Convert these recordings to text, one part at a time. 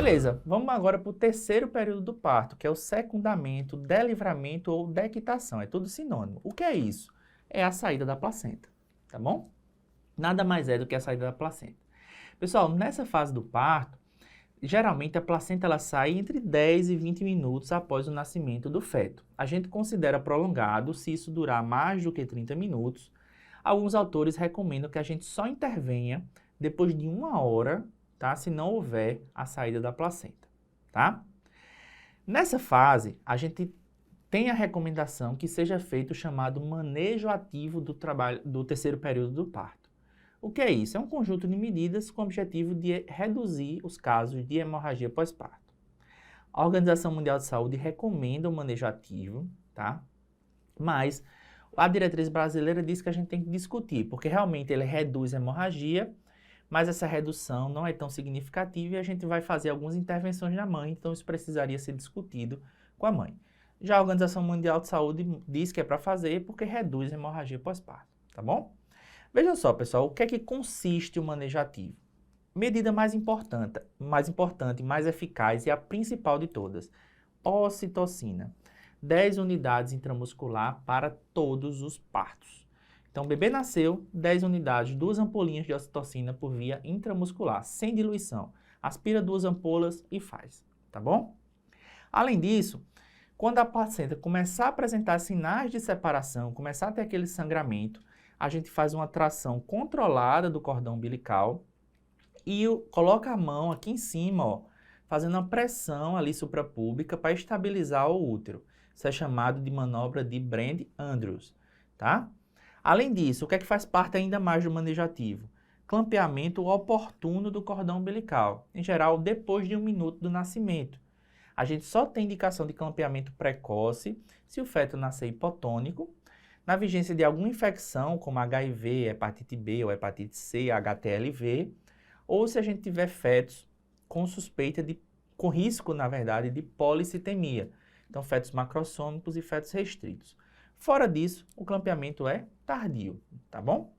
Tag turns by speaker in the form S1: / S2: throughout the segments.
S1: Beleza, vamos agora para o terceiro período do parto, que é o secundamento, delivramento ou dequitação. É tudo sinônimo. O que é isso? É a saída da placenta, tá bom? Nada mais é do que a saída da placenta. Pessoal, nessa fase do parto, geralmente a placenta ela sai entre 10 e 20 minutos após o nascimento do feto. A gente considera prolongado se isso durar mais do que 30 minutos. Alguns autores recomendam que a gente só intervenha depois de 1 hora, tá? Se não houver a saída da placenta, tá? Nessa fase, a gente tem a recomendação que seja feito o chamado manejo ativo do terceiro período do parto. O que é isso? É um conjunto de medidas com o objetivo de reduzir os casos de hemorragia pós-parto. A Organização Mundial de Saúde recomenda o manejo ativo, tá? Mas a diretriz brasileira diz que a gente tem que discutir, porque realmente ele reduz a hemorragia, mas essa redução não é tão significativa e a gente vai fazer algumas intervenções na mãe, então isso precisaria ser discutido com a mãe. Já a Organização Mundial de Saúde diz que é para fazer porque reduz a hemorragia pós-parto, tá bom? Veja só, pessoal, o que é que consiste o manejo ativo? Medida mais importante, mais eficaz e a principal de todas, ocitocina. 10 unidades intramuscular para todos os partos. Então, o bebê nasceu, 10 unidades, 2 ampolinhas de ocitocina por via intramuscular, sem diluição. Aspira 2 ampolas e faz, tá bom? Além disso, quando a placenta começar a apresentar sinais de separação, começar a ter aquele sangramento, a gente faz uma tração controlada do cordão umbilical e coloca a mão aqui em cima, ó, fazendo uma pressão ali suprapúbica para estabilizar o útero. Isso é chamado de manobra de Brand-Andrews, tá? Além disso, o que é que faz parte ainda mais do manejo ativo? Clampeamento oportuno do cordão umbilical, em geral depois de 1 minuto do nascimento. A gente só tem indicação de clampeamento precoce se o feto nascer hipotônico, na vigência de alguma infecção, como HIV, hepatite B ou hepatite C, HTLV, ou se a gente tiver fetos com suspeita com risco, na verdade, de policitemia. Então, fetos macrossômicos e fetos restritos. Fora disso, o clampeamento é tardio, tá bom?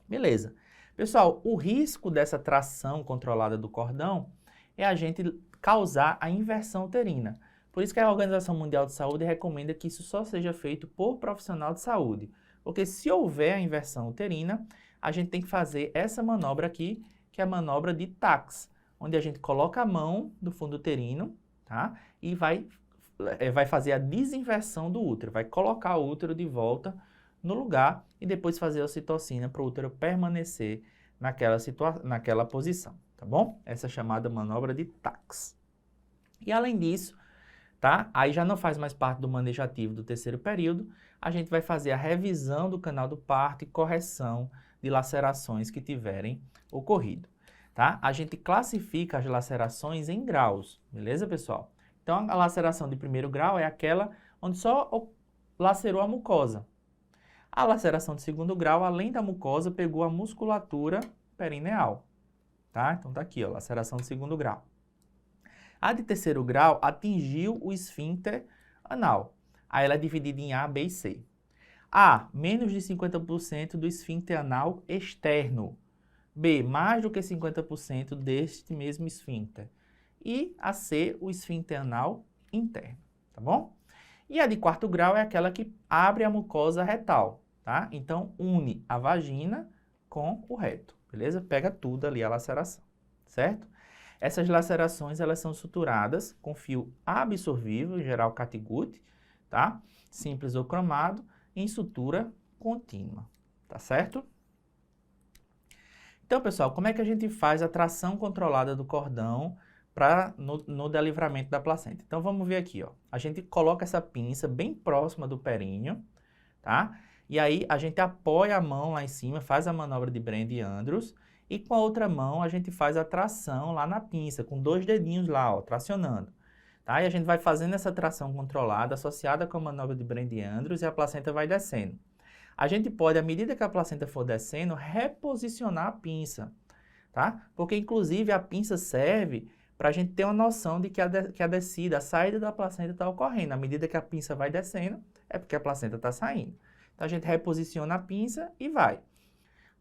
S1: Beleza. Pessoal, o risco dessa tração controlada do cordão é a gente causar a inversão uterina. Por isso que a Organização Mundial de Saúde recomenda que isso só seja feito por profissional de saúde. Porque se houver a inversão uterina, a gente tem que fazer essa manobra aqui, que é a manobra de TACS, onde a gente coloca a mão do fundo uterino, tá? E vai fazer a desinversão do útero, vai colocar o útero de volta no lugar e depois fazer a ocitocina para o útero permanecer naquela posição, tá bom? Essa é chamada manobra de TACS. E além disso, tá? Aí já não faz mais parte do manejo ativo do terceiro período, a gente vai fazer a revisão do canal do parto e correção de lacerações que tiverem ocorrido, tá? A gente classifica as lacerações em graus, beleza, pessoal? Então, a laceração de primeiro grau é aquela onde só lacerou a mucosa. A laceração de segundo grau, além da mucosa, pegou a musculatura perineal, tá? Então, tá aqui, ó, laceração de segundo grau. A de terceiro grau atingiu o esfíncter anal. Aí ela é dividida em A, B e C. A, menos de 50% do esfíncter anal externo. B, mais do que 50% deste mesmo esfíncter. E a C, o esfíncter anal interno, tá bom? E a de quarto grau é aquela que abre a mucosa retal, tá? Então, une a vagina com o reto, beleza? Pega tudo ali a laceração, certo? Essas lacerações, elas são suturadas com fio absorvível, em geral catgut, tá? Simples ou cromado, em sutura contínua, tá certo? Então, pessoal, como é que a gente faz a tração controlada do cordão no delivramento da placenta? Então, vamos ver aqui, ó. A gente coloca essa pinça bem próxima do períneo, tá? E aí, a gente apoia a mão lá em cima, faz a manobra de Brand-Andrews, e com a outra mão a gente faz a tração lá na pinça, com 2 dedinhos lá, ó, tracionando. Tá? E a gente vai fazendo essa tração controlada, associada com a manobra de Brand-Andrews, e a placenta vai descendo. A gente pode, à medida que a placenta for descendo, reposicionar a pinça, tá? Porque, inclusive, a pinça serve para a gente ter uma noção de que a descida, a saída da placenta está ocorrendo. À medida que a pinça vai descendo, é porque a placenta está saindo. Então, a gente reposiciona a pinça e vai.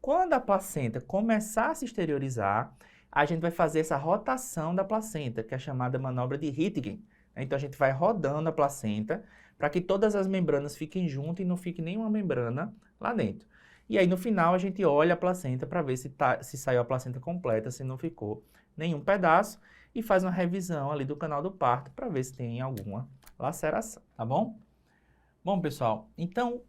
S1: Quando a placenta começar a se exteriorizar, a gente vai fazer essa rotação da placenta, que é a chamada manobra de Röntgen. Então, a gente vai rodando a placenta para que todas as membranas fiquem juntas e não fique nenhuma membrana lá dentro. E aí, no final, a gente olha a placenta para ver se saiu a placenta completa, se não ficou nenhum pedaço, e faz uma revisão ali do canal do parto para ver se tem alguma laceração, tá bom? Bom, pessoal, então,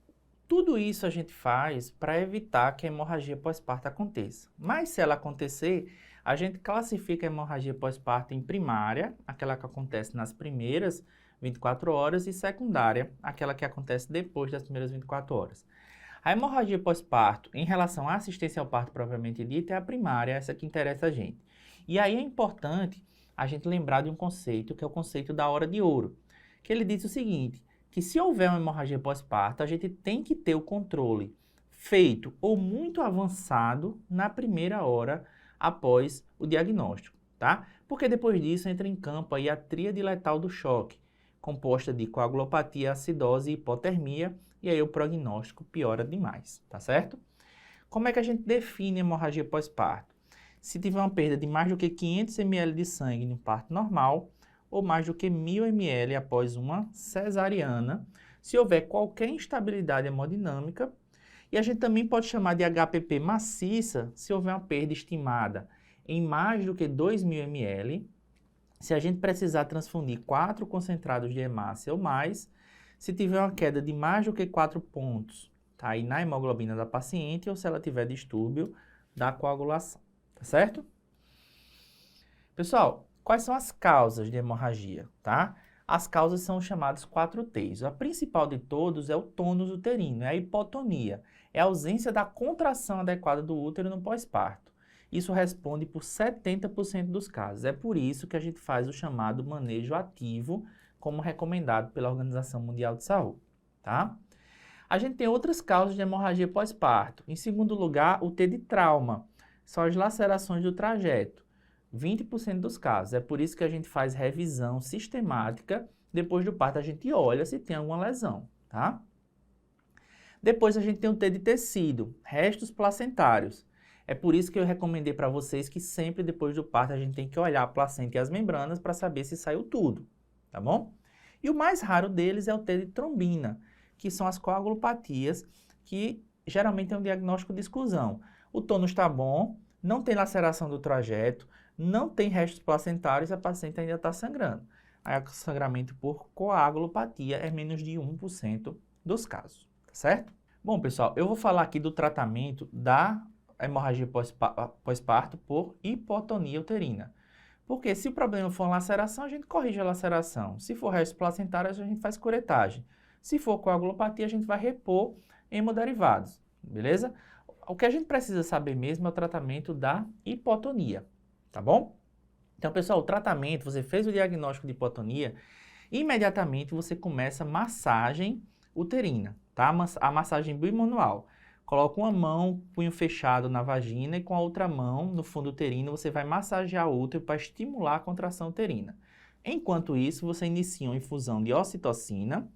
S1: tudo isso a gente faz para evitar que a hemorragia pós-parto aconteça. Mas se ela acontecer, a gente classifica a hemorragia pós-parto em primária, aquela que acontece nas primeiras 24 horas, e secundária, aquela que acontece depois das primeiras 24 horas. A hemorragia pós-parto, em relação à assistência ao parto propriamente dita, é a primária, essa que interessa a gente. E aí é importante a gente lembrar de um conceito, que é o conceito da hora de ouro, que ele diz o seguinte, que se houver uma hemorragia pós-parto, a gente tem que ter o controle feito ou muito avançado na primeira hora após o diagnóstico, tá? Porque depois disso entra em campo aí a tríade letal do choque, composta de coagulopatia, acidose e hipotermia, e aí o prognóstico piora demais, tá certo? Como é que a gente define hemorragia pós-parto? Se tiver uma perda de mais do que 500 ml de sangue no parto normal, ou mais do que 1000 ml após uma cesariana, se houver qualquer instabilidade hemodinâmica, e a gente também pode chamar de HPP maciça se houver uma perda estimada em mais do que 2000 ml, se a gente precisar transfundir 4 concentrados de hemácia ou mais, se tiver uma queda de mais do que 4 pontos, tá? E na hemoglobina da paciente ou se ela tiver distúrbio da coagulação, tá certo? Pessoal, quais são as causas de hemorragia, tá? As causas são chamadas 4 T's. A principal de todos é o tônus uterino, é a hipotonia, é a ausência da contração adequada do útero no pós-parto. Isso responde por 70% dos casos. É por isso que a gente faz o chamado manejo ativo, como recomendado pela Organização Mundial de Saúde, tá? A gente tem outras causas de hemorragia pós-parto. Em segundo lugar, o T de trauma, são as lacerações do trajeto. 20% dos casos. É por isso que a gente faz revisão sistemática. Depois do parto, a gente olha se tem alguma lesão, tá? Depois, a gente tem o T de tecido, restos placentários. É por isso que eu recomendei para vocês que sempre depois do parto, a gente tem que olhar a placenta e as membranas para saber se saiu tudo, tá bom? E o mais raro deles é o T de trombina, que são as coagulopatias, que geralmente é um diagnóstico de exclusão. O tônus está bom, não tem laceração do trajeto, não tem restos placentários, a paciente ainda está sangrando. Aí o sangramento por coagulopatia é menos de 1% dos casos, tá certo? Bom, pessoal, eu vou falar aqui do tratamento da hemorragia pós-parto por hipotonia uterina. Porque se o problema for laceração, a gente corrige a laceração. Se for restos placentários, a gente faz curetagem. Se for coagulopatia, a gente vai repor hemoderivados, beleza? O que a gente precisa saber mesmo é o tratamento da hipotonia, tá bom? Então, pessoal, o tratamento, você fez o diagnóstico de hipotonia, imediatamente você começa a massagem uterina, tá? A massagem bimanual. Coloca uma mão, punho fechado na vagina e com a outra mão no fundo uterino você vai massagear o útero para estimular a contração uterina. Enquanto isso, você inicia uma infusão de ocitocina,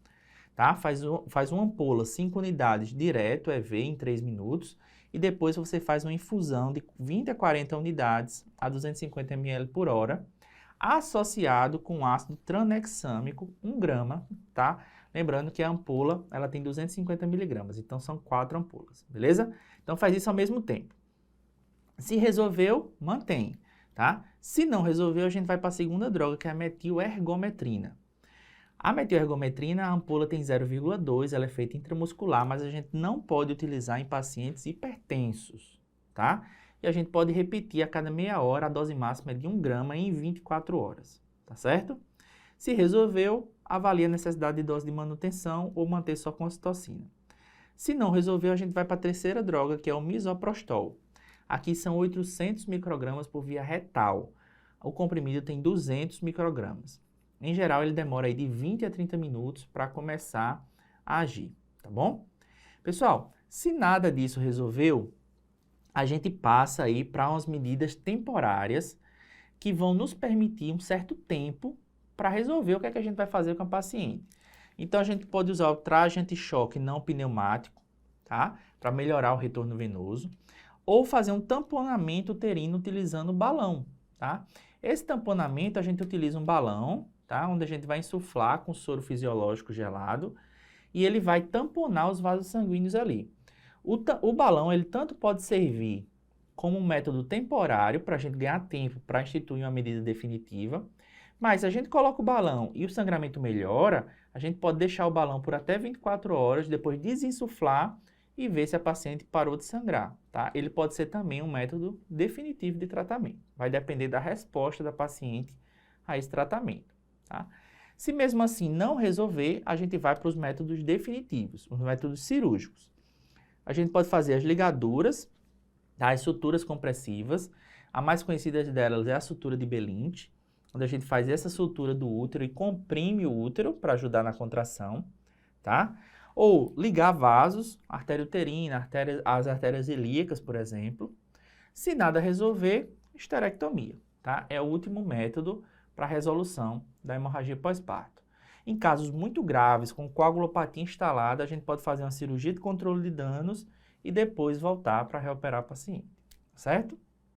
S1: tá? Faz uma ampola 5 unidades direto, EV, em 3 minutos. E depois você faz uma infusão de 20 a 40 unidades a 250 ml por hora, associado com ácido tranexâmico, 1 grama, tá? Lembrando que a ampola, ela tem 250 miligramas, então são 4 ampolas, beleza? Então faz isso ao mesmo tempo. Se resolveu, mantém, tá? Se não resolveu, a gente vai para a segunda droga, que é a metilergometrina. A metilergometrina, a ampola tem 0,2, ela é feita intramuscular, mas a gente não pode utilizar em pacientes hipertensos, tá? E a gente pode repetir a cada meia hora, a dose máxima é de 1 grama em 24 horas, tá certo? Se resolveu, avalie a necessidade de dose de manutenção ou manter só com ocitocina. Se não resolveu, a gente vai para a terceira droga, que é o misoprostol. Aqui são 800 microgramas por via retal. O comprimido tem 200 microgramas. Em geral, ele demora aí de 20 a 30 minutos para começar a agir, tá bom? Pessoal, se nada disso resolveu, a gente passa aí para umas medidas temporárias que vão nos permitir um certo tempo para resolver o que é que a gente vai fazer com a paciente. Então, a gente pode usar o traje anti-choque não pneumático, tá? Para melhorar o retorno venoso. ou fazer um tamponamento uterino utilizando balão, tá? Esse tamponamento a gente utiliza um balão, tá? Onde a gente vai insuflar com soro fisiológico gelado e ele vai tamponar os vasos sanguíneos ali. O balão, ele tanto pode servir como um método temporário para a gente ganhar tempo para instituir uma medida definitiva, mas se a gente coloca o balão e o sangramento melhora, a gente pode deixar o balão por até 24 horas, depois desinsuflar e ver se a paciente parou de sangrar, tá? Ele pode ser também um método definitivo de tratamento. Vai depender da resposta da paciente a esse tratamento, tá? Se mesmo assim não resolver, a gente vai para os métodos definitivos, os métodos cirúrgicos. A gente pode fazer as ligaduras, tá? As suturas compressivas. A mais conhecida delas é a sutura de Bellint, onde a gente faz essa sutura do útero e comprime o útero para ajudar na contração, tá? Ou ligar vasos, artéria uterina, as artérias ilíacas, por exemplo. Se nada resolver, esterectomia, tá? É o último método para a resolução da hemorragia pós-parto. Em casos muito graves, com coagulopatia instalada, a gente pode fazer uma cirurgia de controle de danos e depois voltar para reoperar o paciente, certo?